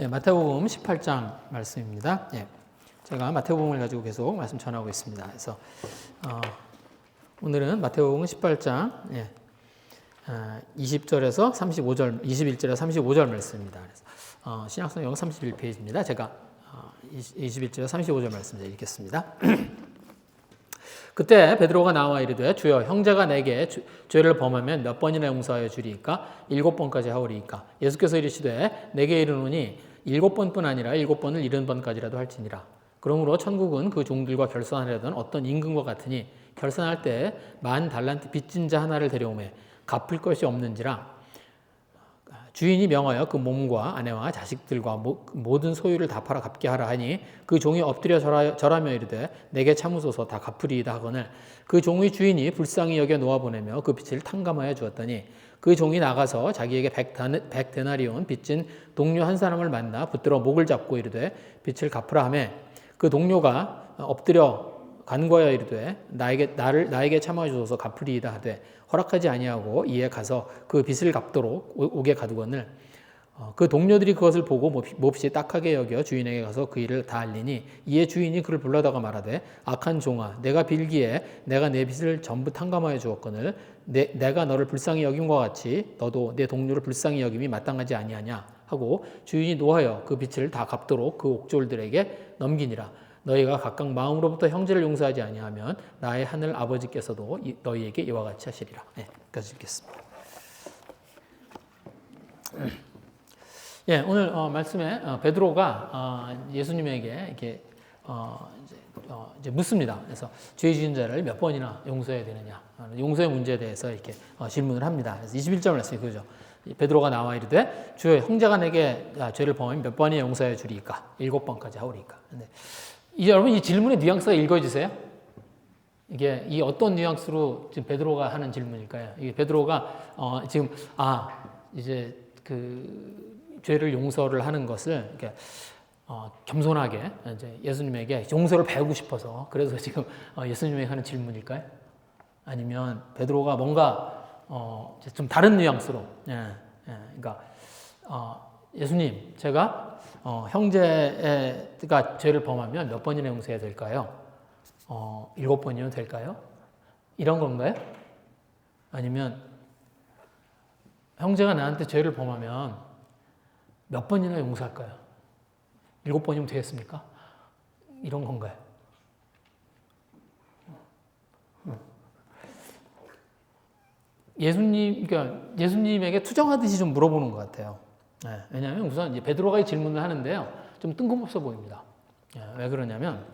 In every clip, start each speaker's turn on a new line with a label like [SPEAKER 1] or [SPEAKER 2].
[SPEAKER 1] 예, 마태복음 18장 말씀입니다. 예, 제가 마태복음을 가지고 계속 말씀 전하고 있습니다. 그래서 오늘은 마태복음 18장 20절에서 35절, 21절에서 35절 말씀입니다. 그래서 신약성경 31페이지입니다. 제가 21절에서 35절 말씀 읽겠습니다. 그때 베드로가 나와 이르되 주여 형제가 내게 죄를 범하면 몇 번이나 용서하여 주리이까 7번까지 하오리이까 예수께서 이르시되 내게 이르노니 7번뿐 아니라 7번을 70번까지라도 할지니라. 그러므로 천국은 그 종들과 결산하려던 어떤 임금과 같으니 결산할 때 10,000달란트 빚진 자 하나를 데려오매 갚을 것이 없는지라. 주인이 명하여 그 몸과 아내와 자식들과 모든 소유를 다 팔아 갚게 하라 하니 그 종이 엎드려 절하며 이르되 내게 참으소서 다 갚으리이다 하거늘 그 종의 주인이 불쌍히 여겨 놓아보내며 그 빚을 탕감하여 주었더니 그 종이 나가서 자기에게 100데나리온 빚진 동료 한 사람을 만나 붙들어 목을 잡고 이르되 빚을 갚으라 하매 그 동료가 엎드려 간구하여 이르되 나에게 참아 주소서 갚으리이다 하되 허락하지 아니하고 이에 가서 그 빚을 갚도록 옥에 가두거늘 그 동료들이 그것을 보고 몹시 딱하게 여겨 주인에게 가서 그 일을 다 알리니 이에 주인이 그를 불러다가 말하되 악한 종아 내가 빌기에 내가 내 빚을 전부 탕감하여 주었거늘 내가 너를 불쌍히 여김과 같이 너도 내 동료를 불쌍히 여김이 마땅하지 아니하냐 하고 주인이 노하여 그 빚을 다 갚도록 그 옥졸들에게 넘기니라. 너희가 각각 마음으로부터 형제를 용서하지 아니하면 나의 하늘 아버지께서도 너희에게 이와 같이 하시리라. 네, 여기까지 읽겠습니다. 예, 오늘 말씀에 베드로가 예수님에게 이렇게 이제 묻습니다. 그래서 죄 지은 자를 몇 번이나 용서해야 되느냐, 용서의 문제에 대해서 이렇게 질문을 합니다. 그래서 21절 말씀이 그죠. 베드로가 나와 이르되 주여 형제가 내게 죄를 범하면 몇 번이나 용서해 주리이까 7번까지 하오리이까. 근데 여러분 이 질문의 뉘앙스가 읽어지세요? 이게 이 어떤 뉘앙스로 지금 베드로가 하는 질문일까요? 이게 베드로가 지금 이제 그 죄를 용서를 하는 것을 이렇게 겸손하게 이제 예수님에게 용서를 배우고 싶어서 그래서 지금 예수님에게 하는 질문일까요? 아니면 베드로가 뭔가 좀 다른 뉘앙스로 그러니까 예수님 제가 형제가 죄를 범하면 몇 번이나 용서해야 될까요? 7번이면 될까요? 이런 건가요? 아니면 형제가 나한테 죄를 범하면 몇 번이나 용서할까요? 7번이면 되겠습니까? 이런 건가요? 그러니까 예수님에게 투정하듯이 좀 물어보는 것 같아요. 왜냐하면 우선 이제 베드로가 이 질문을 하는데요, 좀 뜬금없어 보입니다. 왜 그러냐면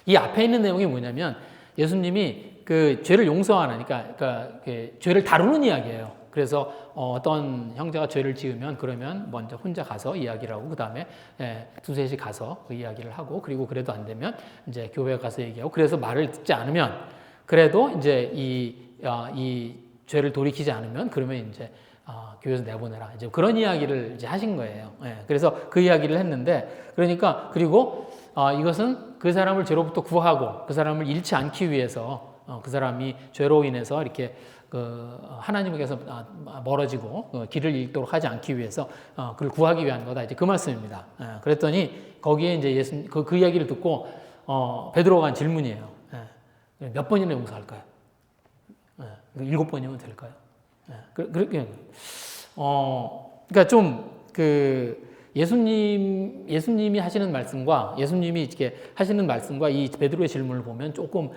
[SPEAKER 1] 이 앞에 있는 내용이 뭐냐면 예수님이 그 죄를 용서하는, 그러니까 그 죄를 다루는 이야기예요. 그래서 어떤 형제가 죄를 지으면 그러면 먼저 혼자 가서 이야기를 하고 그 다음에 두셋이 가서 그 이야기를 하고 그리고 그래도 안 되면 이제 교회에 가서 얘기하고 그래서 말을 듣지 않으면 그래도 이제 이 죄를 돌이키지 않으면 그러면 이제 교회에서 내보내라. 이제 그런 이야기를 이제 하신 거예요. 그래서 그 이야기를 했는데, 그러니까, 그리고, 이것은 그 사람을 죄로부터 구하고, 그 사람을 잃지 않기 위해서, 그 사람이 죄로 인해서 이렇게, 하나님께서 멀어지고, 길을 잃도록 하지 않기 위해서, 그를 구하기 위한 거다. 이제 그 말씀입니다. 그랬더니, 거기에 이제 그 이야기를 듣고, 베드로가 한 질문이에요. 몇 번이나 용서할까요? 7번이면 될까요? 그러니까 좀 예수님이 하시는 말씀과 예수님이 이렇게 하시는 말씀과 이 베드로의 질문을 보면 조금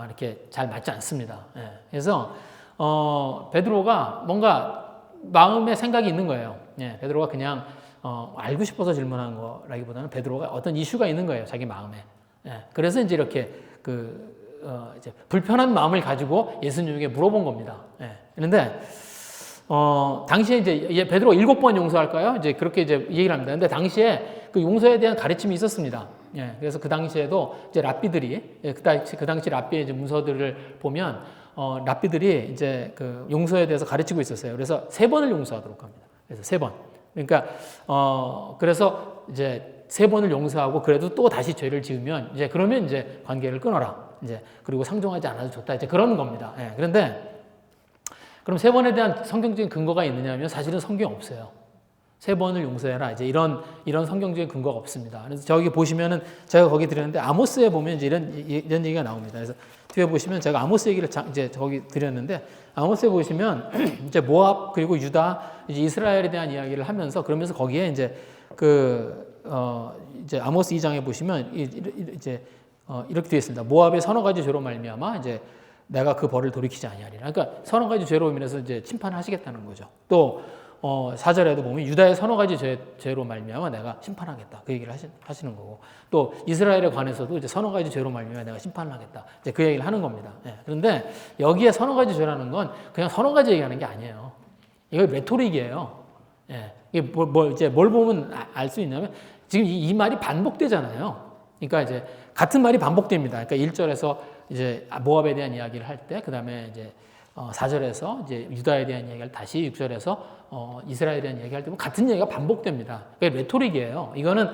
[SPEAKER 1] 이렇게 잘 맞지 않습니다. 그래서 베드로가 뭔가 마음에 생각이 있는 거예요. 베드로가 그냥 알고 싶어서 질문한 거라기보다는 베드로가 어떤 이슈가 있는 거예요, 자기 마음에. 그래서 이제 이렇게 이제 불편한 마음을 가지고 예수님에게 물어본 겁니다. 그런데 당시에 이제 베드로가 7번 용서할까요? 이제 그렇게 이제 얘기를 합니다. 근데 당시에 그 용서에 대한 가르침이 있었습니다. 그래서 그 당시에도 이제 랍비들이 그 당시 랍비의 이제 문서들을 보면 랍비들이 이제 그 용서에 대해서 가르치고 있었어요. 그래서 3번을 용서하도록 합니다. 그래서 3번. 그러니까 그래서 이제 3번을 용서하고 그래도 또 다시 죄를 지으면 이제 그러면 이제 관계를 끊어라. 이제 그리고 상종하지 않아도 좋다. 이제 그런 겁니다. 그런데 그럼 3번에 대한 성경적인 근거가 있느냐 하면 사실은 성경에 없어요. 3번을 용서해라. 이제 이런 성경적인 근거가 없습니다. 그래서 저기 보시면은 제가 거기 드렸는데 아모스에 보면 이제 이런 얘기가 나옵니다. 그래서 뒤에 보시면 제가 아모스 얘기를 이제 저기 드렸는데 아모스에 보시면 이제 모압 그리고 유다 이제 이스라엘에 대한 이야기를 하면서 그러면서 거기에 이제 이제 아모스 2장에 보시면 이제 이렇게 되어 있습니다. 모압의 서너 가지 죄로 말미암아 이제 내가 그 벌을 돌이키지 아니하리라. 그러니까 서너 가지 죄로 인해서 이제 심판을 하시겠다는 거죠. 또 4절에도 보면 유다의 서너 가지 죄로 말미암아 내가 심판하겠다. 그 얘기를 하시는 거고 또 이스라엘에 관해서도 이제 서너 가지 죄로 말미암아 내가 심판을 하겠다. 이제 그 얘기를 하는 겁니다. 예. 그런데 여기에 서너 가지 죄라는 건 그냥 서너 가지 얘기하는 게 아니에요. 이거 레토릭이에요. 예. 이게 이제 뭘 보면 알 수 있냐면 지금 이 말이 반복되잖아요. 그러니까 이제 같은 말이 반복됩니다. 그러니까 1절에서 이제 모압에 대한 이야기를 할 때, 그 다음에 이제 4절에서 이제 유다에 대한 이야기를 다시 6절에서 이스라엘에 대한 이야기할 때 같은 얘기가 반복됩니다. 그러니까 레토릭이에요. 이거는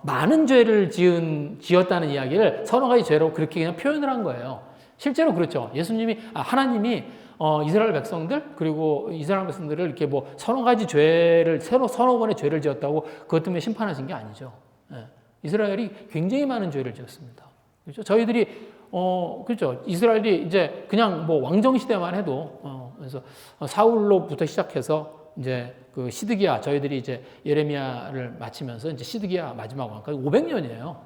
[SPEAKER 1] 많은 죄를 지었다는 이야기를 서너 가지 죄로 그렇게 그냥 표현을 한 거예요. 실제로 그렇죠. 하나님이 이스라엘 백성들 그리고 이스라엘 백성들을 이렇게 뭐 서너 가지 죄를 서너 번의 죄를 지었다고 그것 때문에 심판하신 게 아니죠. 예. 이스라엘이 굉장히 많은 죄를 지었습니다. 그렇죠? 저희들이 그렇죠. 이스라엘이 이제 그냥 뭐 왕정 시대만 해도 그래서 사울로부터 시작해서 이제 그 시드기야 저희들이 이제 예레미야를 마치면서 이제 시드기야 마지막 왕까지 500년이에요.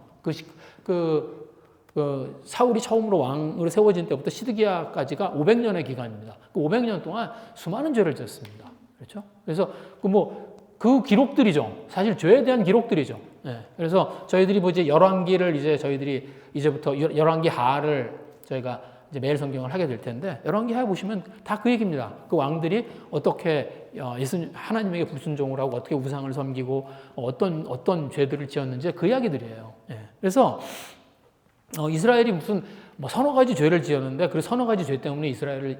[SPEAKER 1] 그 사울이 처음으로 왕으로 세워진 때부터 시드기야까지가 500년의 기간입니다. 그 500년 동안 수많은 죄를 지었습니다. 그렇죠? 그래서 그 기록들이죠. 사실 죄에 대한 기록들이죠. 예. 그래서 저희들이 뭐 이제 열왕기를 이제 저희들이 이제부터 열왕기 하를 저희가 이제 매일 성경을 하게 될 텐데 열왕기 하에 보시면 다 그 얘기입니다. 그 왕들이 어떻게 하나님에게 불순종을 하고 어떻게 우상을 섬기고 어떤 죄들을 지었는지 그 이야기들이에요. 예. 그래서 이스라엘이 무슨 뭐 서너 가지 죄를 지었는데 그 서너 가지 죄 때문에 이스라엘을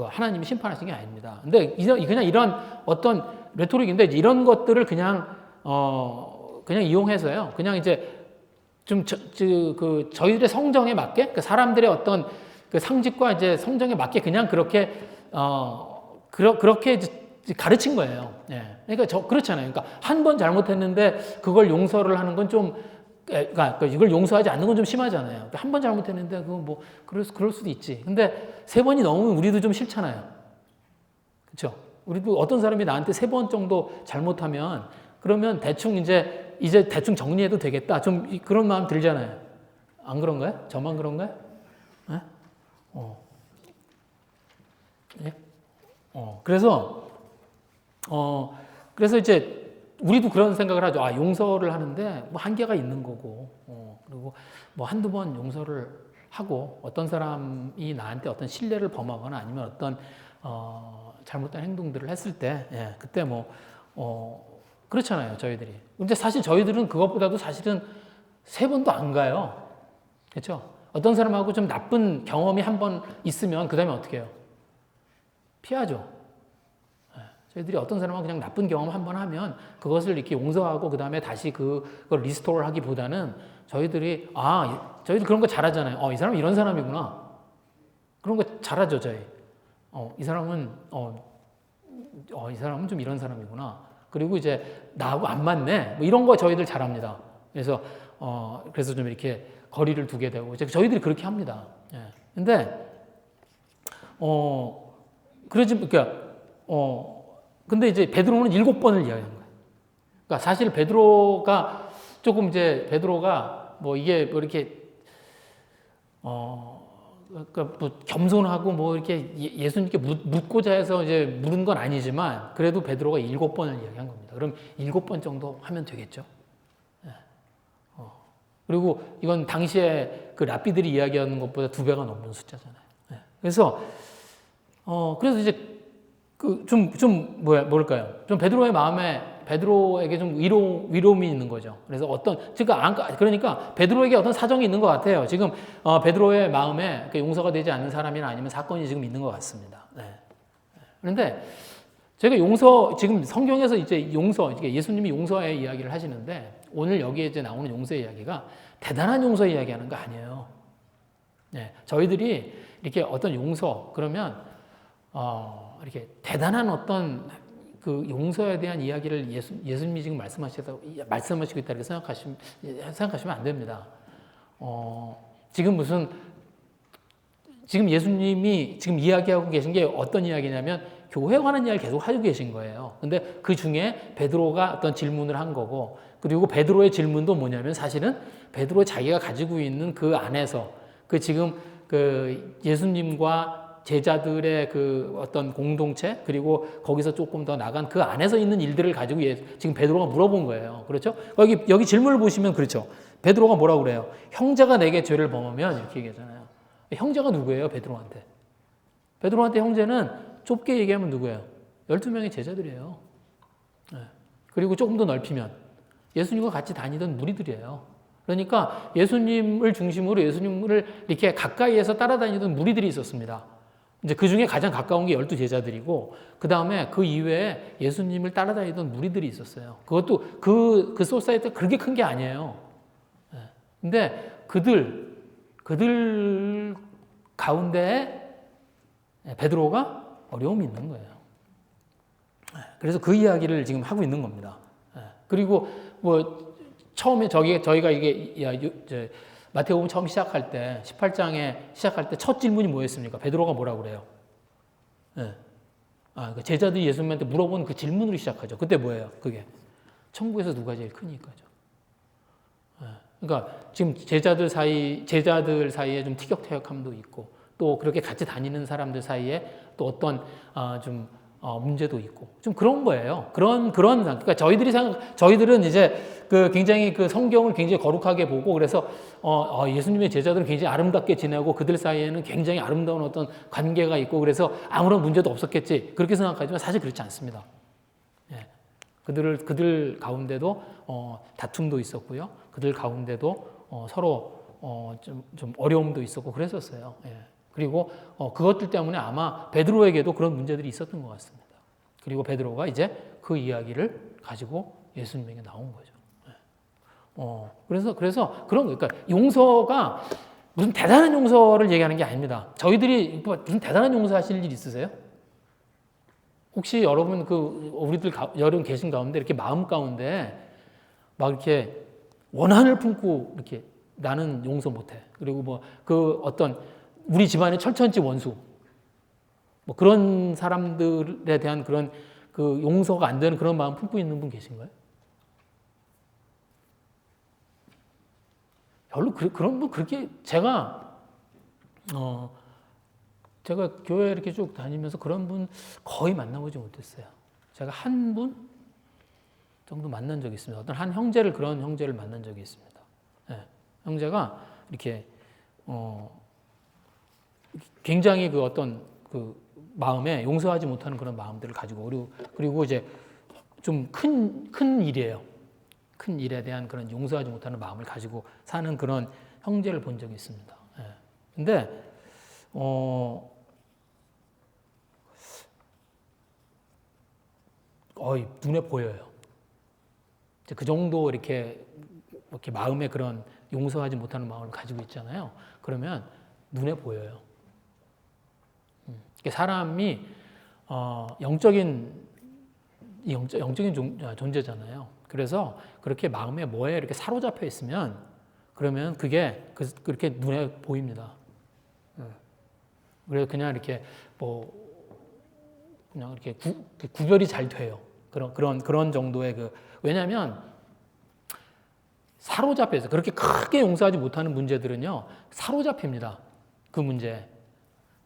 [SPEAKER 1] 하나님이 심판하신 게 아닙니다. 근데 그냥 이런 어떤 레토릭인데 이런 것들을 그냥 이용해서요. 그냥 이제 좀 저희들의 성정에 맞게 그 사람들의 어떤 그 상식과 이제 성정에 맞게 그냥 그렇게 가르친 거예요. 예. 그러니까 그렇잖아요. 그러니까 한 번 잘못했는데 그걸 용서를 하는 건 좀 그러니까 이걸 용서하지 않는 건 좀 심하잖아요. 한 번 잘못했는데 그거 뭐 그럴 수도 있지. 근데 3번이 넘으면 우리도 좀 싫잖아요. 그렇죠? 우리도 어떤 사람이 나한테 3번 정도 잘못하면 그러면 대충 이제 대충 정리해도 되겠다. 좀 그런 마음 들잖아요. 안 그런가요? 저만 그런가요? 네? 예? 그래서 이제 우리도 그런 생각을 하죠. 용서를 하는데 뭐 한계가 있는 거고, 그리고 뭐 한두 번 용서를 하고 어떤 사람이 나한테 어떤 신뢰를 범하거나 아니면 어떤 잘못된 행동들을 했을 때, 예, 그때 그렇잖아요, 저희들이. 근데 사실 저희들은 그것보다도 사실은 3번도 안 가요. 그렇죠? 어떤 사람하고 좀 나쁜 경험이 한 번 있으면 그 다음에 어떻게 해요? 피하죠. 저희들이 어떤 사람하고 그냥 나쁜 경험 한 번 하면 그것을 이렇게 용서하고 그 다음에 다시 그걸 리스토어 하기보다는 저희들이 그런 거 잘하잖아요. 이 사람은 이런 사람이구나. 그런 거 잘하죠, 저희. 이 사람은 좀 이런 사람이구나. 그리고 이제 나하고 안 맞네. 뭐 이런 거 저희들 잘합니다. 그래서 좀 이렇게 거리를 두게 되고 저희들이 그렇게 합니다. 예. 근데 근데 이제 베드로는 7번을 이야기한 거예요. 그러니까 사실 베드로가 뭐 이게 뭐 이렇게 그러니까 뭐 겸손하고 뭐 이렇게 예수님께 묻고자 해서 이제 물은 건 아니지만 그래도 베드로가 7번을 이야기한 겁니다. 그럼 7번 정도 하면 되겠죠. 예. 그리고 이건 당시에 그 랍비들이 이야기하는 것보다 2배가 넘는 숫자잖아요. 예. 그래서 이제 뭘까요? 좀 베드로의 마음에 베드로에게 좀 위로움이 있는 거죠. 그래서 그러니까 베드로에게 어떤 사정이 있는 것 같아요. 지금 베드로의 마음에 용서가 되지 않는 사람이나 아니면 사건이 지금 있는 것 같습니다. 네. 그런데 제가 지금 성경에서 이제 예수님이 용서의 이야기를 하시는데 오늘 여기에 이제 나오는 용서의 이야기가 대단한 용서의 이야기하는 거 아니에요. 네. 저희들이 이렇게 어떤 용서 그러면 이렇게 대단한 어떤 그 용서에 대한 이야기를 예수님이 지금 말씀하시고 있다 이렇게 생각하시면 안 됩니다. 지금 예수님이 지금 이야기하고 계신 게 어떤 이야기냐면 교회에 관한 이야기를 계속 하고 계신 거예요. 근데 그 중에 베드로가 어떤 질문을 한 거고, 그리고 베드로의 질문도 뭐냐면 사실은 베드로 자기가 가지고 있는 그 안에서 그 지금 그 예수님과 제자들의 그 어떤 공동체, 그리고 거기서 조금 더 나간 그 안에서 있는 일들을 가지고 지금 베드로가 물어본 거예요. 그렇죠? 여기 질문을 보시면 그렇죠. 베드로가 뭐라고 그래요? 형제가 내게 죄를 범하면 이렇게 얘기하잖아요. 형제가 누구예요? 베드로한테. 베드로한테 형제는 좁게 얘기하면 누구예요? 12명의 제자들이에요. 그리고 조금 더 넓히면 예수님과 같이 다니던 무리들이에요. 그러니까 예수님을 중심으로 예수님을 이렇게 가까이에서 따라다니던 무리들이 있었습니다. 이제 그 중에 가장 가까운 게 12제자들이고, 그 다음에 그 이외에 예수님을 따라다니던 무리들이 있었어요. 그것도 그 소사이티가 그렇게 큰 게 아니에요. 근데 그들 가운데에 베드로가 어려움이 있는 거예요. 그래서 그 이야기를 지금 하고 있는 겁니다. 그리고 뭐 처음에 저희가 이게 마태복음 처음 시작할 때 18장에 시작할 때 첫 질문이 뭐였습니까? 베드로가 뭐라고 그래요? 그 제자들이 예수님한테 물어본 그 질문으로 시작하죠. 그때 뭐예요? 그게 천국에서 누가 제일 크니까죠. 그러니까 지금 제자들 사이에 좀 티격태격함도 있고, 또 그렇게 같이 다니는 사람들 사이에 또 어떤 문제도 있고, 좀 그런 거예요. 그러니까 저희들은 이제 굉장히 그 성경을 굉장히 거룩하게 보고, 그래서 예수님의 제자들은 굉장히 아름답게 지내고 그들 사이에는 굉장히 아름다운 어떤 관계가 있고, 그래서 아무런 문제도 없었겠지, 그렇게 생각하지만 사실 그렇지 않습니다. 그들 가운데도 다툼도 있었고요. 그들 가운데도 서로 좀 어려움도 있었고 그랬었어요. 그리고 그것들 때문에 아마 베드로에게도 그런 문제들이 있었던 것 같습니다. 그리고 베드로가 이제 그 이야기를 가지고 예수님에게 나온 거죠. 그래서 그런 거, 그러니까 용서가 무슨 대단한 용서를 얘기하는 게 아닙니다. 저희들이 무슨 대단한 용서 하실 일 있으세요? 혹시 여러분 우리들 여러분 계신 가운데 이렇게 마음 가운데 막 이렇게 원한을 품고 이렇게 나는 용서 못해. 그리고 뭐 그 어떤 우리 집안의 철천지 원수, 뭐 그런 사람들에 대한 그런 그 용서가 안 되는 그런 마음 품고 있는 분 계신가요? 별로 그런 분 그렇게 제가 교회 이렇게 쭉 다니면서 그런 분 거의 만나보지 못했어요. 제가 한 분 정도 만난 적이 있습니다. 어떤 한 그런 형제를 만난 적이 있습니다. 형제가 이렇게 굉장히 그 어떤 그 마음에 용서하지 못하는 그런 마음들을 가지고, 그리고 이제 좀 큰 일이에요. 큰 일에 대한 그런 용서하지 못하는 마음을 가지고 사는 그런 형제를 본 적이 있습니다. 근데 눈에 보여요. 그 정도 이렇게 마음에 그런 용서하지 못하는 마음을 가지고 있잖아요. 그러면 눈에 보여요. 사람이 영적인 존재잖아요. 그래서 그렇게 마음에 뭐에 이렇게 사로잡혀 있으면 그러면 그게 그렇게 눈에 보입니다. 그래서 그냥 이렇게 그냥 이렇게 구별이 잘 돼요. 그런 정도의 왜냐하면 사로잡혀 있어요. 그렇게 크게 용서하지 못하는 문제들은요, 사로잡힙니다. 그 문제에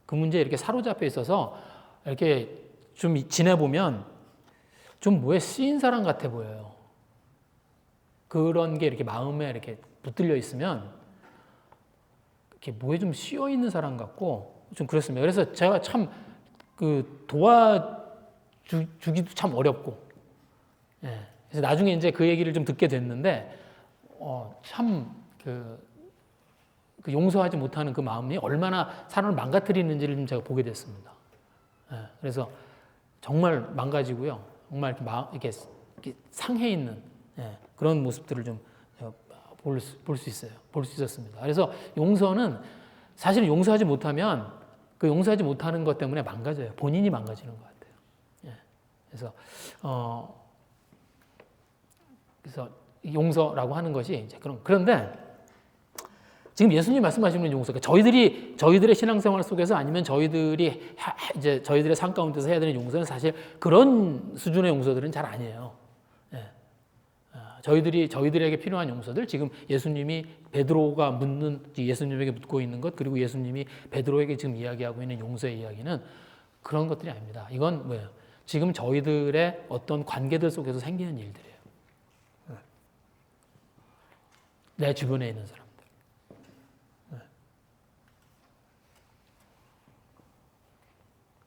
[SPEAKER 1] 이렇게 사로잡혀 있어서 이렇게 좀 지내보면 좀 뭐에 쓰인 사람 같아 보여요. 그런 게 이렇게 마음에 이렇게 붙들려 있으면 이렇게 뭐에 좀 씌여 있는 사람 같고 좀 그렇습니다. 그래서 제가 참 도와주기도 참 어렵고, 그래서 나중에 이제 그 얘기를 좀 듣게 됐는데, 참 용서하지 못하는 그 마음이 얼마나 사람을 망가뜨리는지를 좀 제가 보게 됐습니다. 그래서 정말 망가지고요, 정말 이렇게 상해 있는 그런 모습들을 좀 볼 수 있었습니다. 그래서 용서는 사실 용서하지 못하면 그 용서하지 못하는 것 때문에 망가져요. 본인이 망가지는 것 같아요. 그래서 용서라고 하는 것이 이제 그런데 지금 예수님 말씀하시는 용서, 그러니까 저희들의 신앙생활 속에서 아니면 저희들이 이제 저희들의 삶 가운데서 해야 되는 용서는 사실 그런 수준의 용서들은 잘 아니에요. 예. 저희들에게 필요한 용서들, 지금 예수님이 베드로가 예수님에게 묻고 있는 것, 그리고 예수님이 베드로에게 지금 이야기하고 있는 용서의 이야기는 그런 것들이 아닙니다. 이건 뭐예요? 지금 저희들의 어떤 관계들 속에서 생기는 일들이에요. 내 주변에 있는 사람들.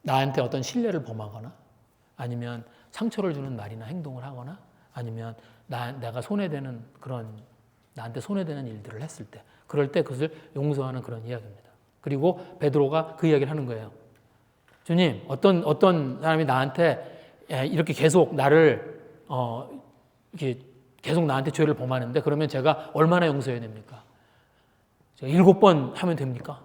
[SPEAKER 1] 나한테 어떤 신뢰를 범하거나 아니면 상처를 주는 말이나 행동을 하거나 아니면 내가 나한테 손해되는 일들을 했을 때, 그럴 때 그것을 용서하는 그런 이야기입니다. 그리고 베드로가 그 이야기를 하는 거예요. 주님, 어떤 사람이 나한테 이렇게 계속 이렇게 계속 나한테 죄를 범하는데 그러면 제가 얼마나 용서해야 됩니까? 제가 7번 하면 됩니까?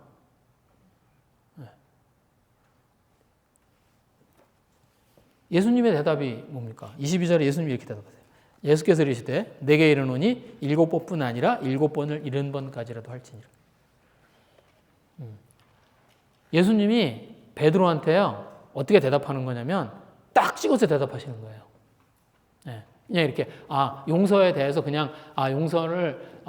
[SPEAKER 1] 예수님의 대답이 뭡니까? 22절에 예수님이 이렇게 대답하세요. 예수께서 이르시되 내게 이르노니 7번뿐 아니라 7번을 70번까지라도 할지니라. 예수님이 베드로한테요 어떻게 대답하는 거냐면 딱 찍어서 대답하시는 거예요. 그냥 이렇게 용서에 대해서 그냥 용서를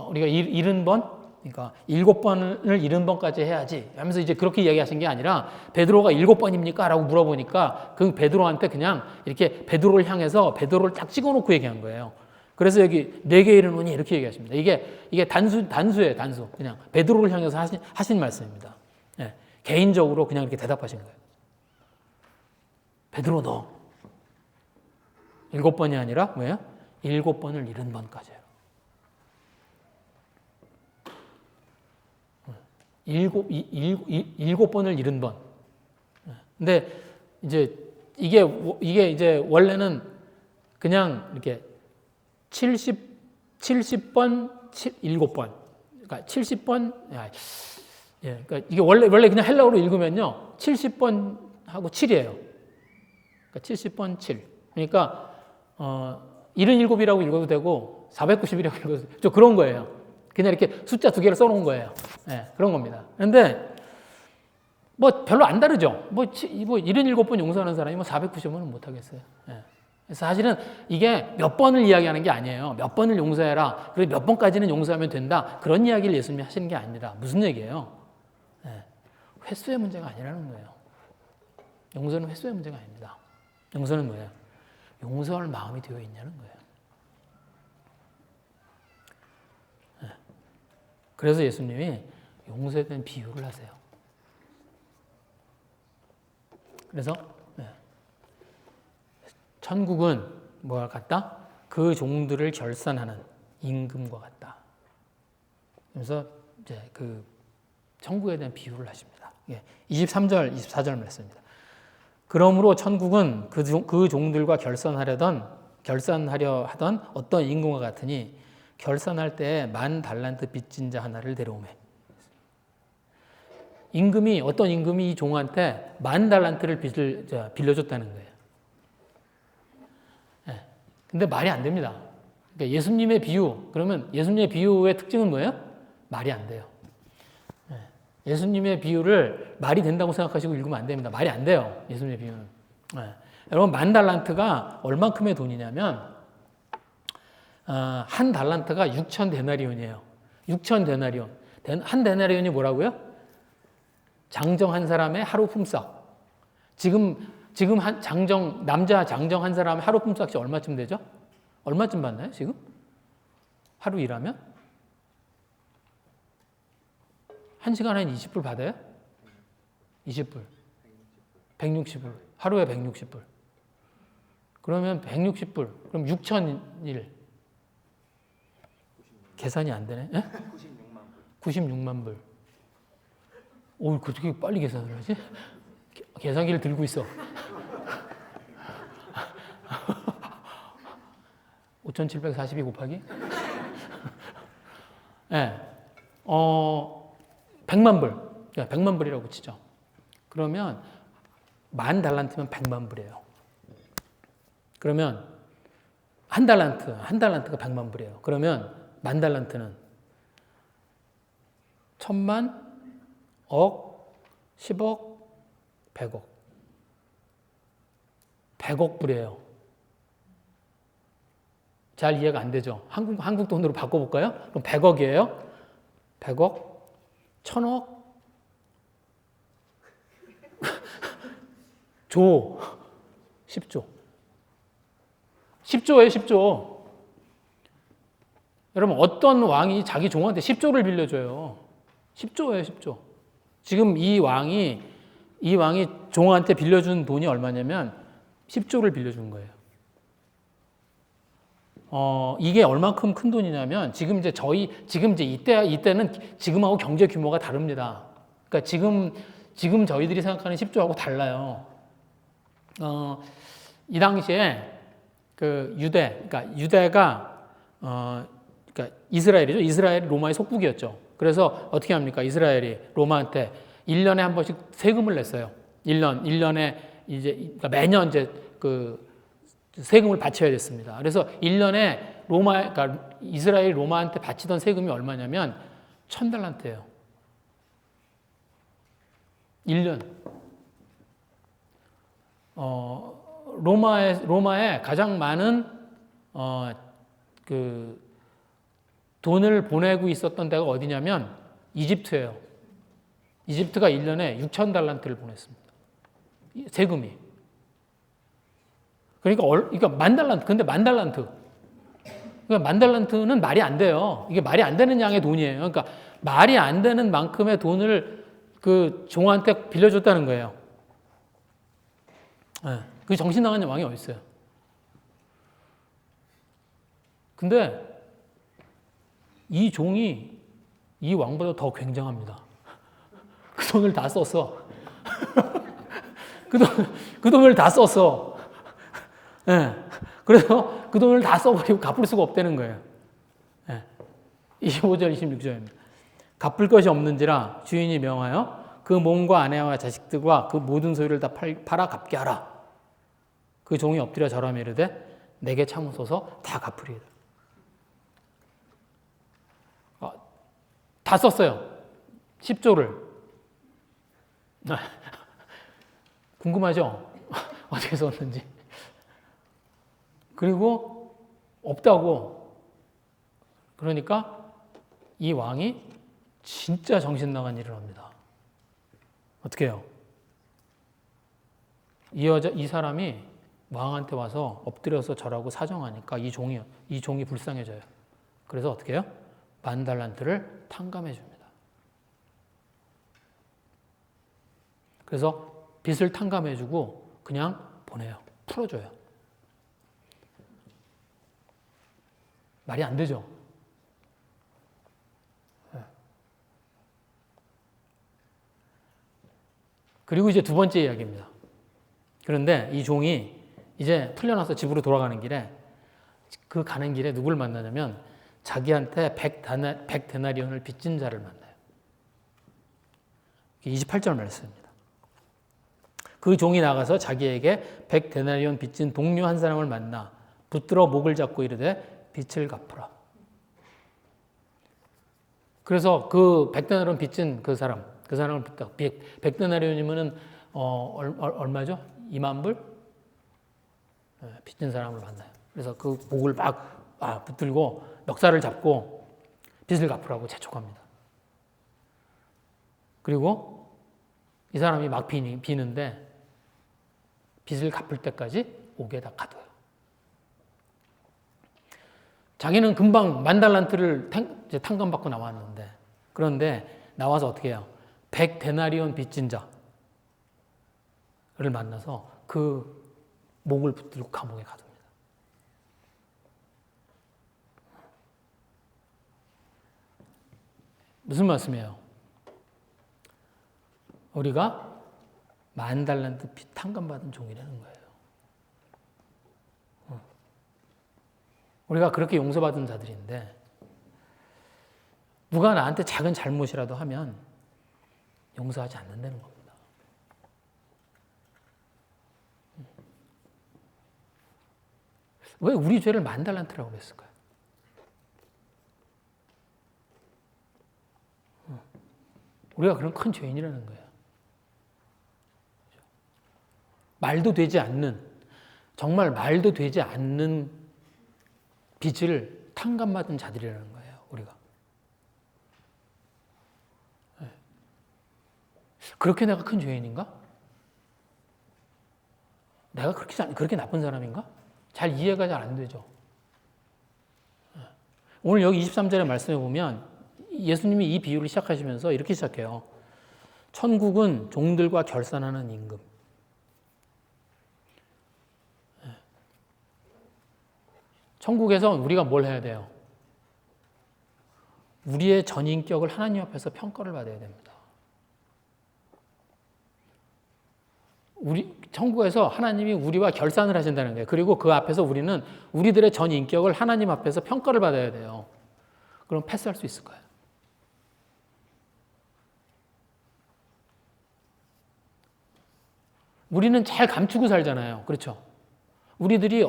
[SPEAKER 1] 우리가 70번, 그러니까 7번을 70번까지 해야지 하면서 이제 그렇게 이야기하신 게 아니라 베드로가 7번입니까? 라고 물어보니까 그 베드로한테 그냥 이렇게 베드로를 향해서 베드로를 딱 찍어놓고 얘기한 거예요. 그래서 여기 내게 이르노니 이렇게 얘기하십니다. 이게 단수예요, 단수. 그냥 베드로를 향해서 하신 말씀입니다. 개인적으로 그냥 이렇게 대답하신 거예요. 베드로 너 7번이 아니라 뭐예요? 7번을 70번까지 해요. 7번을 70번. 근데 이제 이게 이제 원래는 그냥 이렇게 70번 7번. 그러니까 70번 그러니까 이게 원래 그냥 헬라어로 읽으면요. 70번하고 7이에요. 그러니까 70번 7. 그러니까 77이라고 읽어도 되고 490이라고 읽어도 되고 좀 그런 거예요. 그냥 이렇게 숫자 2개를 써놓은 거예요. 그런 겁니다. 그런데 뭐 별로 안 다르죠. 77번 용서하는 사람이 490번은 못 하겠어요. 그래서 사실은 이게 몇 번을 이야기하는 게 아니에요. 몇 번을 용서해라. 그리고 몇 번까지는 용서하면 된다. 그런 이야기를 예수님이 하시는 게 아니라 무슨 얘기예요? 횟수의 문제가 아니라는 거예요. 용서는 횟수의 문제가 아닙니다. 용서는 뭐예요? 용서할 마음이 되어 있냐는 거예요. 그래서 예수님이 용서에 대한 비유를 하세요. 그래서 천국은 뭐와 같다? 그 종들을 결산하는 임금과 같다. 그래서 이제 그 천국에 대한 비유를 하십니다. 23절, 24절 말씀입니다. 그러므로 천국은 그 종들과 결산하려 하던 어떤 임금과 같으니 결산할 때 10,000달란트 빚진 자 하나를 데려오매. 어떤 임금이 이 종한테 10,000달란트를 빚을 빌려줬다는 거예요. 근데 말이 안 됩니다. 그러니까 예수님의 비유, 그러면 예수님의 비유의 특징은 뭐예요? 말이 안 돼요. 예수님의 비유를 말이 된다고 생각하시고 읽으면 안 됩니다. 말이 안 돼요. 예수님의 비유는. 여러분 10,000달란트가 얼만큼의 돈이냐면 한 달란트가 6,000데나리온이에요. 6,000데나리온. 한 데나리온이 뭐라고요? 장정 한 사람의 하루 품삯. 지금 남자 장정 한 사람의 하루 품삯이 얼마쯤 되죠? 얼마쯤 받나요, 지금? 하루 일하면? 1시간에 한 20불 받아요? 20불. 160불. 하루에 160불. 그러면 160불. 그럼 6,000일. 계산이 안 되네. 96만 불. 오, 그렇게 빨리 계산을 하지? 계산기를 들고 있어. 5,742 곱하기? 100만 불. 100만 불이라고 치죠. 그러면 10,000달란트면 100만 불이에요. 그러면 한 달란트가 100만 불이에요. 그러면 만 달란트는 1000만, 억, 10억, 100억. 100억 불이에요. 잘 이해가 안 되죠? 한국 돈으로 바꿔볼까요? 그럼 100억이에요. 100억, 1000억, 조, 10조. 10조예요, 10조. 여러분, 어떤 왕이 자기 종한테 10조를 빌려줘요? 10조예요, 10조. 지금 이 왕이 종한테 빌려준 돈이 얼마냐면 10조를 빌려준 거예요. 이게 얼만큼 큰 돈이냐면 지금 이제 이때는 지금하고 경제 규모가 다릅니다. 그러니까 지금 저희들이 생각하는 10조하고 달라요. 이 당시에 그 유대가 그러니까 이스라엘이죠. 이스라엘이 로마의 속국이었죠. 그래서 어떻게 합니까? 이스라엘이 로마한테 1년에 한 번씩 세금을 냈어요. 1년에 이제 그러니까 매년 이제 그 세금을 바쳐야 됐습니다. 그래서 1년에 그러니까 이스라엘이 로마한테 바치던 세금이 얼마냐면 1000달란트예요. 1년. 로마에 가장 많은 그 돈을 보내고 있었던 데가 어디냐면 이집트예요. 이집트가 1년에 6000달란트를 보냈습니다. 세금이. 그러니까 만 달란트. 근데 만 달란트. 그러니까 만 달란트는 말이 안 돼요. 이게 말이 안 되는 양의 돈이에요. 그러니까 말이 안 되는 만큼의 돈을 그 종한테 빌려줬다는 거예요. 네. 그 정신 나간 왕이 어디 있어요? 근데 이 종이 이 왕보다 더 굉장합니다. 그 돈을 다 썼어. 그 돈을 다 썼어. 네. 그래서 그 돈을 다 써버리고 갚을 수가 없다는 거예요. 네. 25절, 26절입니다. 갚을 것이 없는지라 주인이 명하여 그 몸과 아내와 자식들과 그 모든 소유를 다 팔아 갚게 하라. 그 종이 엎드려 절하며 이르되 내게 참으소서 다 갚으리이다. 다 썼어요. 10조를. 궁금하죠? 어떻게 썼는지. 그리고 없다고. 그러니까 이 왕이 진짜 정신 나간 일을 합니다. 어떻게 해요? 이 사람이 왕한테 와서 엎드려서 절하고 사정하니까 이 종이 불쌍해져요. 그래서 어떻게 해요? 만 달란트를 탕감해 줍니다. 그래서 빚을 탕감해 주고 그냥 보내요. 풀어줘요. 말이 안 되죠? 그리고 이제 두 번째 이야기입니다. 그런데 이 종이 이제 풀려나서 집으로 돌아가는 길에 그 가는 길에 누굴 만나냐면 자기한테 100데나리온을 빚진 자를 만나요. 28절 말씀입니다. 그 종이 나가서 자기에게 100데나리온 빚진 동료 한 사람을 만나 붙들어 목을 잡고 이르되 빚을 갚으라. 그래서 그 100데나리온 빚진 그 사람을 붙다. 100데나리온이면은 얼마죠? 2만 불? 빚진 사람을 만나요. 그래서 그 목을 막 붙들고 멱살을 잡고 빚을 갚으라고 재촉합니다. 그리고 이 사람이 막 비는데 빚을 갚을 때까지 옥에다 가둬요. 자기는 금방 만 달란트를 탕감받고 나왔는데 그런데 나와서 어떻게 해요? 100데나리온 빚진 자를 만나서 그 목을 붙들고 감옥에 가둡니다. 무슨 말씀이에요? 우리가 만 달란트 빚 탕감받은 종이라는 거예요. 우리가 그렇게 용서받은 자들인데 누가 나한테 작은 잘못이라도 하면 용서하지 않는다는 겁니다. 왜 우리 죄를 10,000달란트라고 그랬을까요? 우리가 그런 큰 죄인이라는 거예요. 말도 되지 않는, 정말 말도 되지 않는 빚을 탕감받은 자들이라는 거예요, 우리가. 그렇게 내가 큰 죄인인가? 내가 그렇게 나쁜 사람인가? 잘 이해가 잘 안 되죠. 오늘 여기 23절의 말씀에 보면 예수님이 이 비유를 시작하시면서 이렇게 시작해요. 천국은 종들과 결산하는 임금. 천국에서 우리가 뭘 해야 돼요? 우리의 전인격을 하나님 앞에서 평가를 받아야 됩니다. 천국에서 하나님이 우리와 결산을 하신다는 거예요. 그리고 그 앞에서 우리는 우리들의 전인격을 하나님 앞에서 평가를 받아야 돼요. 그럼 패스할 수 있을 거예요. 우리는 잘 감추고 살잖아요. 그렇죠? 우리들이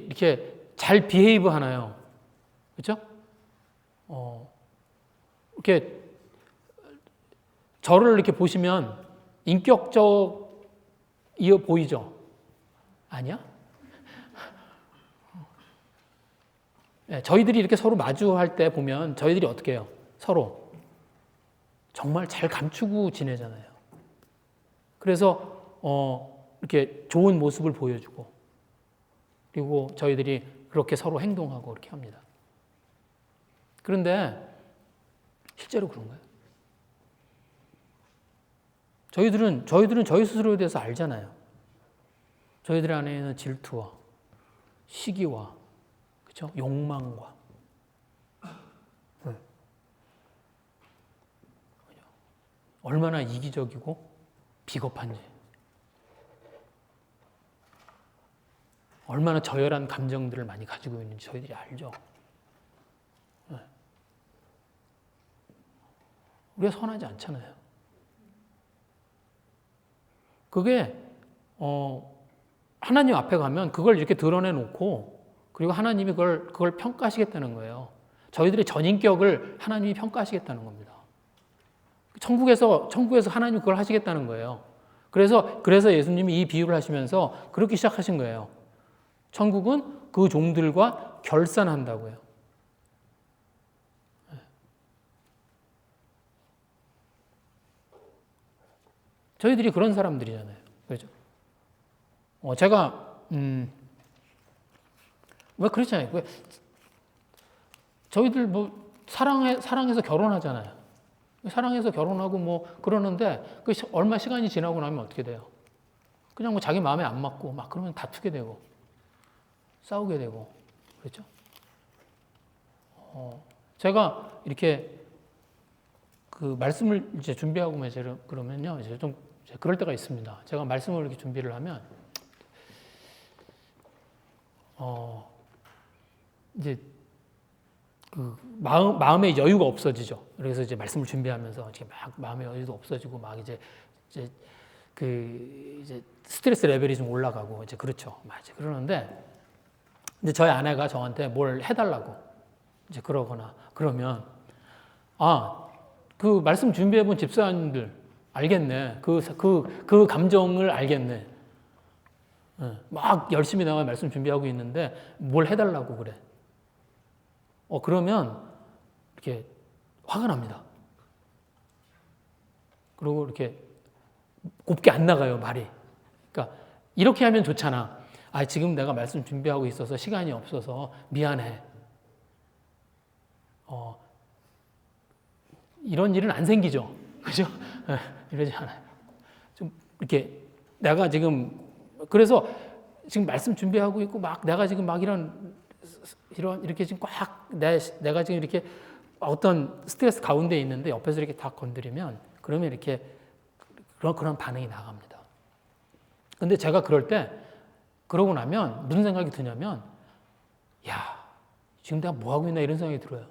[SPEAKER 1] 이렇게 잘 비헤이브 하나요? 그렇죠? 이렇게 저를 이렇게 보시면 인격적이어 보이죠? 아니야? 네, 저희들이 이렇게 서로 마주할 때 보면 저희들이 어떻게 해요? 서로 정말 잘 감추고 지내잖아요. 그래서 이렇게 좋은 모습을 보여주고 그리고 저희들이 그렇게 서로 행동하고 이렇게 합니다. 그런데 실제로 그런가요? 저희들은 저희 스스로에 대해서 알잖아요. 저희들 안에는 질투와 시기와 그렇죠? 욕망과 얼마나 이기적이고 비겁한지 얼마나 저열한 감정들을 많이 가지고 있는지 저희들이 알죠. 우리가 선하지 않잖아요. 그게 하나님 앞에 가면 그걸 이렇게 드러내놓고 그리고 하나님이 그걸 평가하시겠다는 거예요. 저희들의 전인격을 하나님이 평가하시겠다는 겁니다. 천국에서 하나님이 그걸 하시겠다는 거예요. 그래서 예수님이 이 비유를 하시면서 그렇게 시작하신 거예요. 천국은 그 종들과 결산한다고요. 저희들이 그런 사람들이잖아요. 그렇죠? 제가 왜 그렇잖아요. 왜 저희들 뭐 사랑해서 결혼하잖아요. 사랑해서 결혼하고 뭐 그러는데 그 얼마 시간이 지나고 나면 어떻게 돼요? 그냥 뭐 자기 마음에 안 맞고 막 그러면 다투게 되고 싸우게 되고 그렇죠? 제가 이렇게 그 말씀을 이제 준비하고 그러면요 이제 좀 그럴 때가 있습니다. 제가 말씀을 이렇게 준비를 하면 이제 그 마음의 여유가 없어지죠. 그래서 이제 말씀을 준비하면서 이렇게 막 마음의 여유도 없어지고 막 이제 스트레스 레벨이 좀 올라가고 이제 그렇죠. 맞아. 그러는데 이제 저희 아내가 저한테 뭘 해달라고 이제 그러면 그 말씀 준비해본 집사님들 알겠네. 그 감정을 알겠네. 막 열심히 나가 말씀 준비하고 있는데 뭘 해달라고 그래. 그러면 이렇게 화가 납니다. 그리고 이렇게 곱게 안 나가요, 말이. 그러니까 이렇게 하면 좋잖아. 지금 내가 말씀 준비하고 있어서 시간이 없어서 미안해. 이런 일은 안 생기죠. 그죠? 이러지 않아요. 좀 이렇게 내가 지금 그래서 지금 말씀 준비하고 있고 막 내가 지금 막 이렇게 지금 꽉 내가 지금 이렇게 어떤 스트레스 가운데 있는데 옆에서 이렇게 다 건드리면 그러면 이렇게 그런 반응이 나갑니다. 근데 제가 그러고 나면 무슨 생각이 드냐면 지금 내가 뭐 하고 있나 이런 생각이 들어요.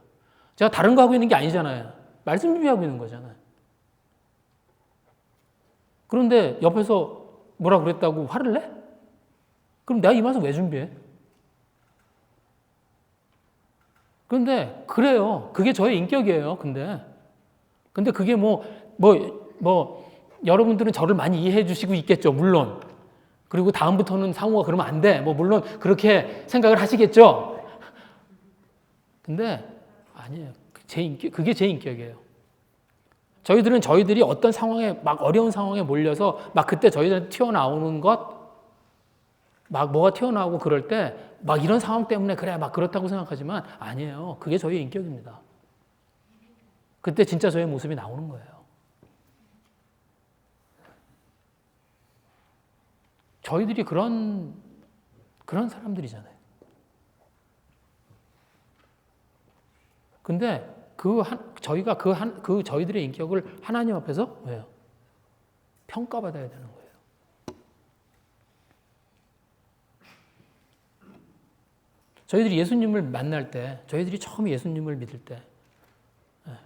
[SPEAKER 1] 제가 다른 거 하고 있는 게 아니잖아요. 말씀 준비하고 있는 거잖아요. 그런데 옆에서 뭐라 그랬다고 화를 내? 그럼 내가 이 말씀 왜 준비해? 근데 그래요. 그게 저의 인격이에요. 근데 그게 여러분들은 저를 많이 이해해 주시고 있겠죠. 물론. 그리고 다음부터는 상호가 그러면 안 돼. 물론 그렇게 생각을 하시겠죠. 근데 아니에요. 그게 제 인격이에요. 저희들은 저희들이 어떤 상황에 막 어려운 상황에 몰려서 막 그때 저희들한테 튀어나오는 것, 막 뭐가 튀어나오고 그럴 때 막 이런 상황 때문에 그래 막 그렇다고 생각하지만 아니에요. 그게 저희의 인격입니다. 그때 진짜 저의 모습이 나오는 거예요. 저희들이 그런 사람들이잖아요. 근데 저희가 저희들의 인격을 하나님 앞에서 왜요? 평가받아야 되는 거예요. 저희들이 예수님을 만날 때, 저희들이 처음 예수님을 믿을 때,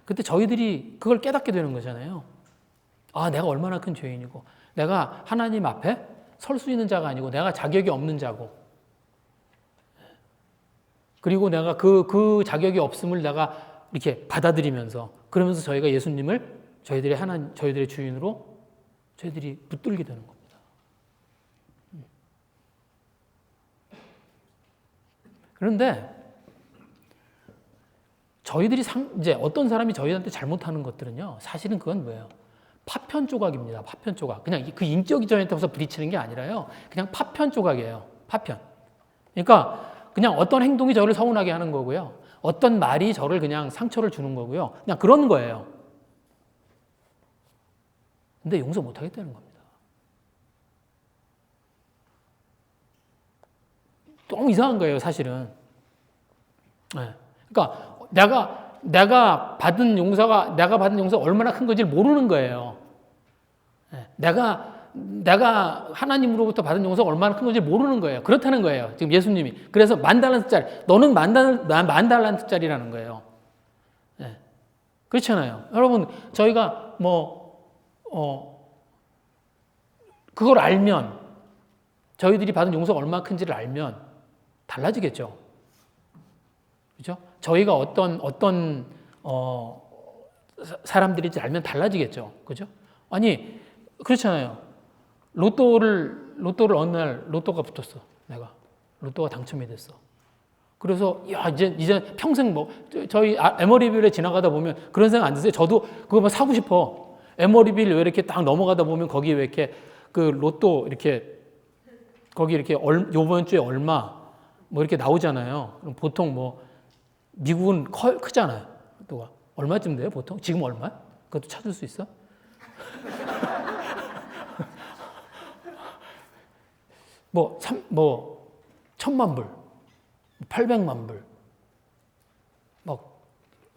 [SPEAKER 1] 그때 저희들이 그걸 깨닫게 되는 거잖아요. 아, 내가 얼마나 큰 죄인이고, 내가 하나님 앞에 설 수 있는 자가 아니고, 내가 자격이 없는 자고, 그리고 내가 그 자격이 없음을 내가 이렇게 받아들이면서, 그러면서 저희가 예수님을 저희들의 주인으로 저희들이 붙들게 되는 겁니다. 그런데 저희들이 이제 어떤 사람이 저희한테 잘못하는 것들은요, 사실은 그건 뭐예요? 파편 조각입니다. 파편 조각. 그냥 그 인격이 저희한테 와서 부딪히는 게 아니라요, 그냥 파편 조각이에요. 파편. 그러니까 그냥 어떤 행동이 저를 서운하게 하는 거고요, 어떤 말이 저를 그냥 상처를 주는 거고요, 그냥 그런 거예요. 근데 용서 못 하겠다는 겁니다. 너무 이상한 거예요, 사실은. 네. 그러니까 내가 받은 용서가 얼마나 큰 건지 모르는 거예요. 네. 내가 하나님으로부터 받은 용서가 얼마나 큰 건지 모르는 거예요. 그렇다는 거예요. 지금 예수님이. 그래서 10,000달란트짜리, 너는 10,000달란트짜리라는 거예요. 네. 그렇잖아요. 여러분, 저희가 그걸 알면, 저희들이 받은 용서가 얼마나 큰지를 알면 달라지겠죠. 그죠? 저희가 어떤 사람들인지 알면 달라지겠죠. 그죠? 아니, 그렇잖아요. 로또를 어느 날 로또가 붙었어. 로또가 당첨이 됐어. 그래서 야, 이제 평생 저희 에머리빌에 지나가다 보면 그런 생각 안 드세요? 저도 그거 사고 싶어. 에머리빌 왜 이렇게 딱 넘어가다 보면 거기 왜 이렇게 그 로또 이렇게 거기 이렇게 요번 주에 얼마 이렇게 나오잖아요. 그럼 보통 미국은 크잖아요. 또가 얼마쯤 돼요, 보통? 지금 얼마? 그것도 찾을 수 있어? 뭐 1,000만 불, 800만 불.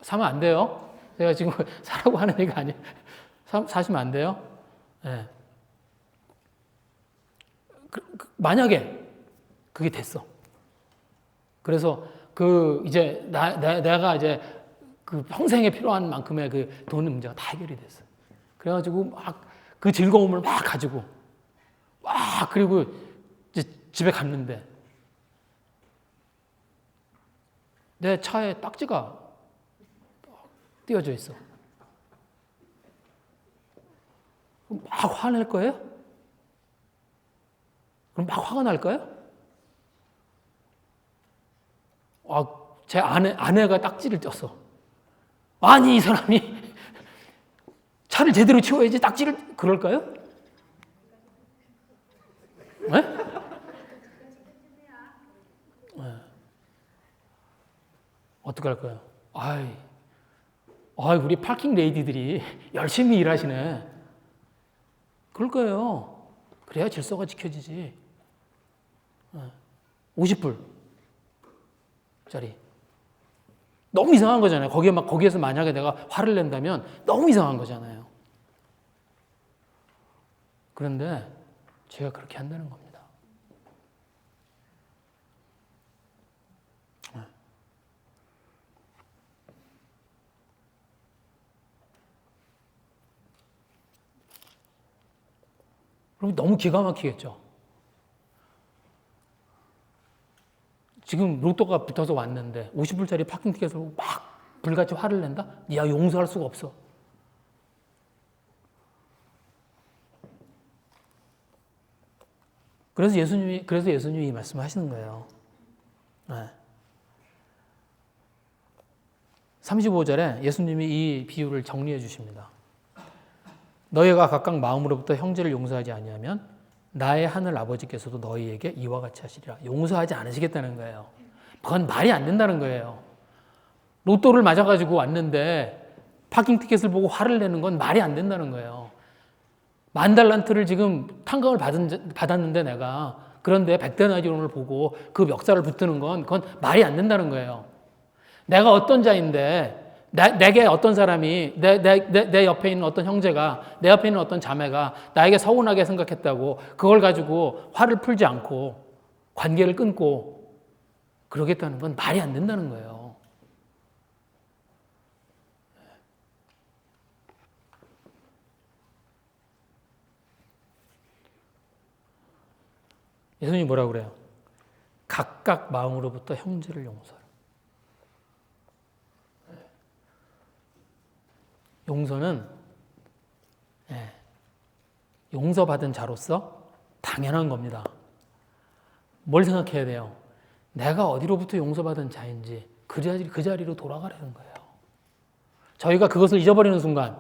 [SPEAKER 1] 사면 안 돼요. 제가 지금 사라고 하는 얘기가 아니에요. 사시면 안 돼요. 네. 만약에 그게 됐어. 그래서 이제 내가 이제 그 평생에 필요한 만큼의 그 돈 문제가 다 해결이 됐어. 그래가지고 막 그 즐거움을 막 가지고 그리고 이제 집에 갔는데 내 차에 딱지가 띄어져 있어. 막 화낼 거예요? 그럼 막 화가 날까요? 제 아내가 딱지를 떴어. 아니, 이 사람이 차를 제대로 치워야지 딱지를, 그럴까요? 네? 네. 어떻게 할까요? 우리 파킹 레이디들이 열심히 일하시네. 그럴 거예요. 그래야 질서가 지켜지지. 50불짜리. 너무 이상한 거잖아요. 거기에서 만약에 내가 화를 낸다면 너무 이상한 거잖아요. 그런데 제가 그렇게 한다는 겁니다. 그럼 너무 기가 막히겠죠. 지금 로또가 붙어서 왔는데 50불짜리 파킹 티켓을 보고 막 불같이 화를 낸다? 야, 용서할 수가 없어. 그래서 예수님이 이 말씀을 하시는 거예요. 네. 35절에 예수님이 이 비유를 정리해 주십니다. 너희가 각각 마음으로부터 형제를 용서하지 아니하면 나의 하늘 아버지께서도 너희에게 이와 같이 하시리라. 용서하지 않으시겠다는 거예요. 그건 말이 안 된다는 거예요. 로또를 맞아가지고 왔는데 파킹 티켓을 보고 화를 내는 건 말이 안 된다는 거예요. 10,000달란트를 지금 탕감을 받았는데 내가 그런데 100데나리온을 보고 그 멱살을 붙드는 건 그건 말이 안 된다는 거예요. 내가 어떤 자인데 내게 어떤 사람이 내 옆에 있는 어떤 형제가 내 옆에 있는 어떤 자매가 나에게 서운하게 생각했다고 그걸 가지고 화를 풀지 않고 관계를 끊고 그러겠다는 건 말이 안 된다는 거예요. 예수님이 뭐라고 그래요? 각각 마음으로부터 형제를 용서하라. 용서는 용서받은 자로서 당연한 겁니다. 뭘 생각해야 돼요? 내가 어디로부터 용서받은 자인지 그 자리로 돌아가라는 거예요. 저희가 그것을 잊어버리는 순간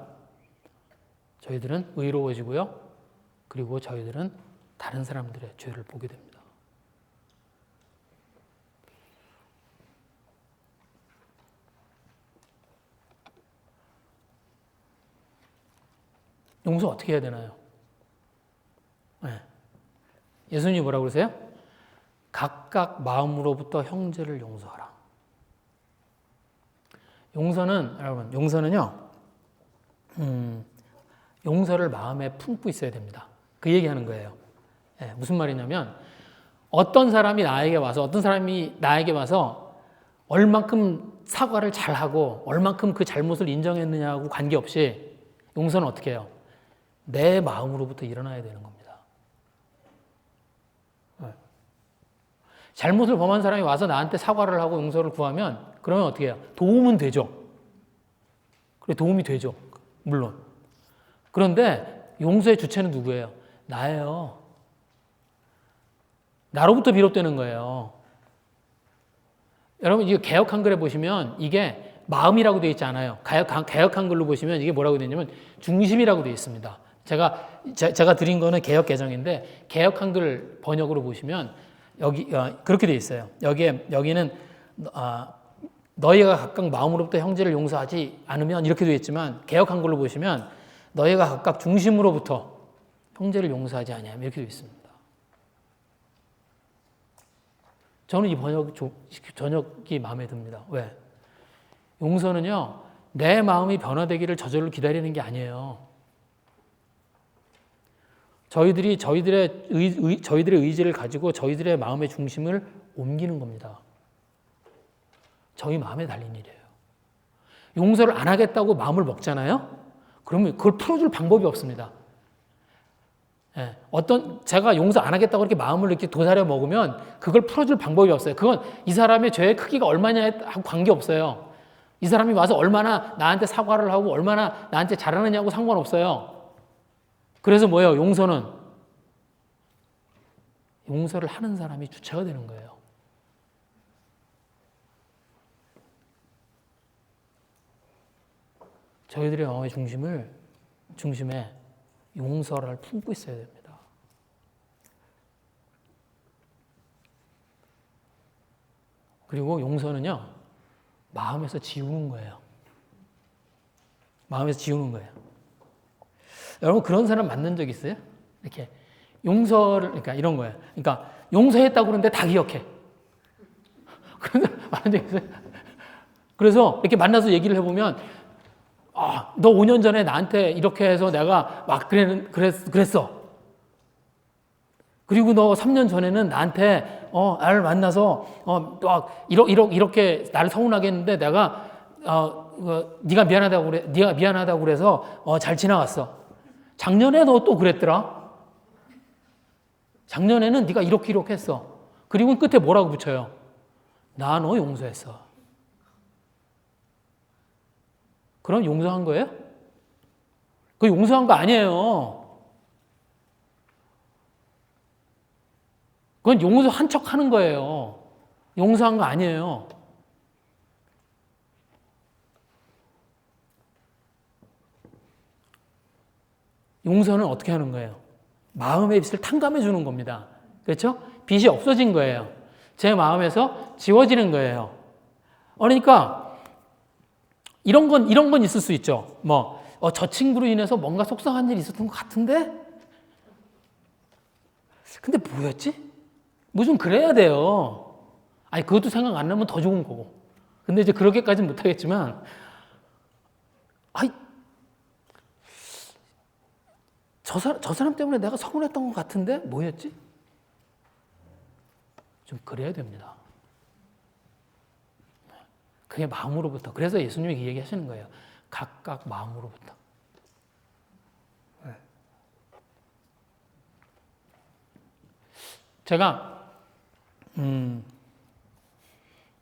[SPEAKER 1] 저희들은 의로워지고요. 그리고 저희들은 다른 사람들의 죄를 보게 됩니다. 용서 어떻게 해야 되나요? 예수님이 뭐라고 그러세요? 각각 마음으로부터 형제를 용서하라. 여러분, 용서는요, 용서를 마음에 품고 있어야 됩니다. 그 얘기하는 거예요. 무슨 말이냐면, 어떤 사람이 나에게 와서 얼만큼 사과를 잘하고, 얼만큼 그 잘못을 인정했느냐하고 관계없이 용서는 어떻게 해요? 내 마음으로부터 일어나야 되는 겁니다. 잘못을 범한 사람이 와서 나한테 사과를 하고 용서를 구하면 그러면 어떻게 해요? 도움은 되죠. 그래, 도움이 되죠. 물론. 그런데 용서의 주체는 누구예요? 나예요. 나로부터 비롯되는 거예요. 여러분, 이거 개역 한글에 보시면 이게 마음이라고 되어 있지 않아요. 개역 한글로 보시면 이게 뭐라고 되어 있냐면 중심이라고 되어 있습니다. 제가 드린 거는 개역 개정인데 개역 한글 번역으로 보시면 여기 그렇게 되어 있어요. 여기는 너희가 각각 마음으로부터 형제를 용서하지 않으면 이렇게 되어 있지만 개역 한글로 보시면 너희가 각각 중심으로부터 형제를 용서하지 아니하면 이렇게 되어 있습니다. 저는 이 번역이 마음에 듭니다. 왜? 용서는요, 내 마음이 변화되기를 저절로 기다리는 게 아니에요. 저희들의 의지를 가지고 저희들의 마음의 중심을 옮기는 겁니다. 저희 마음에 달린 일이에요. 용서를 안 하겠다고 마음을 먹잖아요? 그러면 그걸 풀어줄 방법이 없습니다. 제가 용서 안 하겠다고 이렇게 마음을 이렇게 도사려 먹으면 그걸 풀어줄 방법이 없어요. 그건 이 사람의 죄의 크기가 얼마냐하고 관계없어요. 이 사람이 와서 얼마나 나한테 사과를 하고 얼마나 나한테 잘하느냐고 상관없어요. 그래서 뭐예요? 용서를 하는 사람이 주체가 되는 거예요. 저희들의 마음의 중심에 용서를 품고 있어야 됩니다. 그리고 용서는요, 마음에서 지우는 거예요. 마음에서 지우는 거예요. 여러분, 그런 사람 만난 적 있어요? 이렇게 그러니까 이런 거예요. 그러니까 용서했다고 그러는데 다 기억해. 그런 사람 만난 적 있어요? 그래서 이렇게 만나서 얘기를 해보면, 너 5년 전에 나한테 이렇게 해서 내가 막 그랬어. 그리고 너 3년 전에는 나한테 나를 만나서 이렇게 나를 서운하게 했는데 내가 네가 미안하다고 그래서 잘 지나갔어. 작년에 너 또 그랬더라. 작년에는 네가 이렇게 했어. 그리고 끝에 뭐라고 붙여요? 나 너 용서했어. 그럼 용서한 거예요? 그 용서한 거 아니에요. 그건 용서한 척 하는 거예요. 용서한 거 아니에요. 용서는 어떻게 하는 거예요? 마음의 빚을 탕감해 주는 겁니다. 그렇죠? 빚이 없어진 거예요. 제 마음에서 지워지는 거예요. 그러니까 이런 건 있을 수 있죠. 저 친구로 인해서 뭔가 속상한 일이 있었던 것 같은데? 근데 뭐였지? 뭐 좀 그래야 돼요. 아니, 그것도 생각 안 나면 더 좋은 거고. 근데 이제 그렇게까지는 못하겠지만, 아이, 저 사람 때문에 내가 서운했던 것 같은데? 뭐였지? 좀 그래야 됩니다. 그게 마음으로부터. 그래서 예수님이 이 얘기 하시는 거예요. 각각 마음으로부터. 제가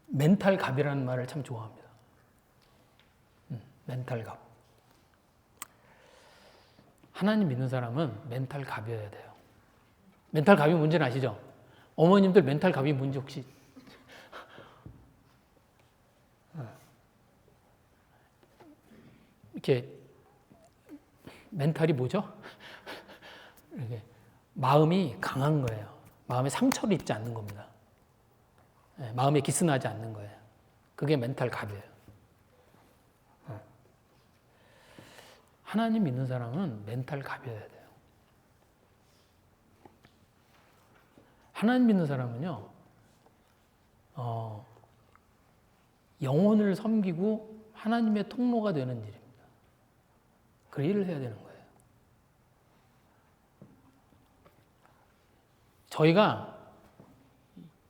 [SPEAKER 1] 멘탈 갑이라는 말을 참 좋아합니다. 멘탈 갑. 하나님 믿는 사람은 멘탈 갑이어야 돼요. 멘탈 갑이 뭔지는 아시죠? 어머님들 멘탈 갑이 뭔지 혹시 이렇게 멘탈이 뭐죠? 이렇게 마음이 강한 거예요. 마음에 상처를 입지 않는 겁니다. 마음에 기스나지 않는 거예요. 그게 멘탈 갑이에요. 하나님 믿는 사람은 멘탈 갑이어야 돼요. 하나님 믿는 사람은요, 영혼을 섬기고 하나님의 통로가 되는 일입니다. 그 일을 해야 되는 거예요. 저희가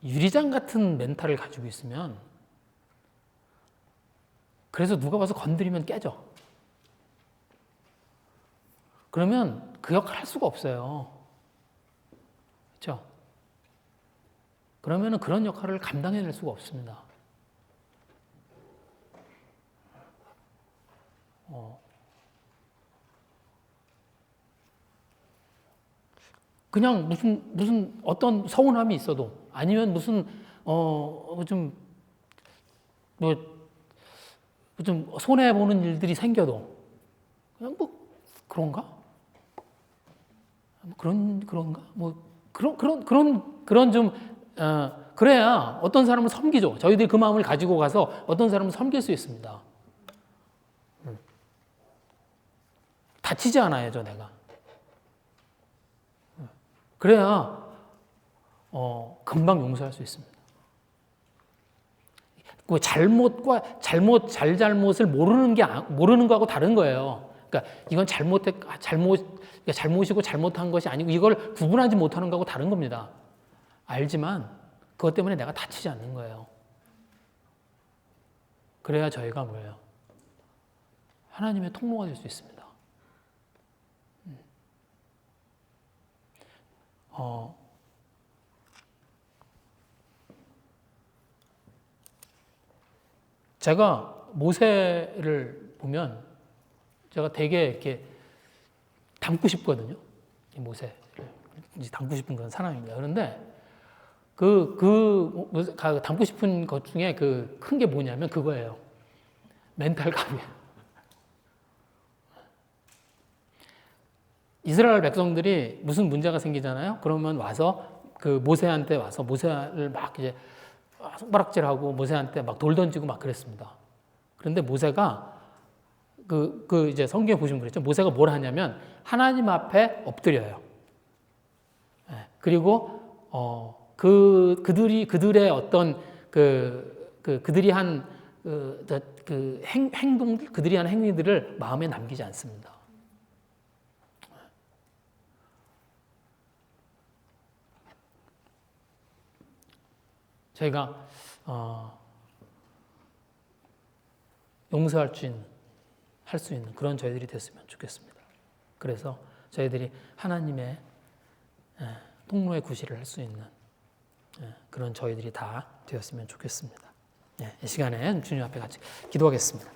[SPEAKER 1] 유리장 같은 멘탈을 가지고 있으면 그래서 누가 와서 건드리면 깨져. 그러면 그 역할을 할 수가 없어요. 그렇죠? 그러면 그런 역할을 감당해낼 수가 없습니다. 그냥 무슨 어떤 서운함이 있어도 아니면 무슨 좀 손해 보는 일들이 생겨도 그냥 그런가? 그런가? 그런 좀 그래야 어떤 사람을 섬기죠. 저희들이 그 마음을 가지고 가서 어떤 사람을 섬길 수 있습니다. 다치지 않아요, 내가. 그래야 금방 용서할 수 있습니다. 그 잘못을 모르는 거하고 다른 거예요. 그러니까 이건 잘못이고 잘못한 것이 아니고 이걸 구분하지 못하는 거하고 다른 겁니다. 알지만 그것 때문에 내가 다치지 않는 거예요. 그래야 저희가 뭐예요? 하나님의 통로가 될 수 있습니다. 제가 모세를 보면 제가 되게 이렇게 닮고 싶거든요. 이 모세를 닮고 싶은 그런 사람입니다. 그런데 닮고 싶은 것 중에 큰 게 뭐냐면 그거예요. 멘탈 갑이에요. 이스라엘 백성들이 무슨 문제가 생기잖아요. 그러면 와서 모세한테 와서 모세를 막 이제 손가락질하고 모세한테 막 돌 던지고 막 그랬습니다. 그런데 모세가 이제 성경에 보시면 그랬죠. 모세가 뭘 하냐면 하나님 앞에 엎드려요. 그리고 그들의 어떤 그들이 한 행동들, 그들이 한 행위들을 마음에 남기지 않습니다. 저희가 용서할 수 있는 그런 저희들이 됐으면 좋겠습니다. 그래서 저희들이 하나님의 통로의 구실을 할 수 있는 그런 저희들이 다 되었으면 좋겠습니다. 이 시간에 주님 앞에 같이 기도하겠습니다.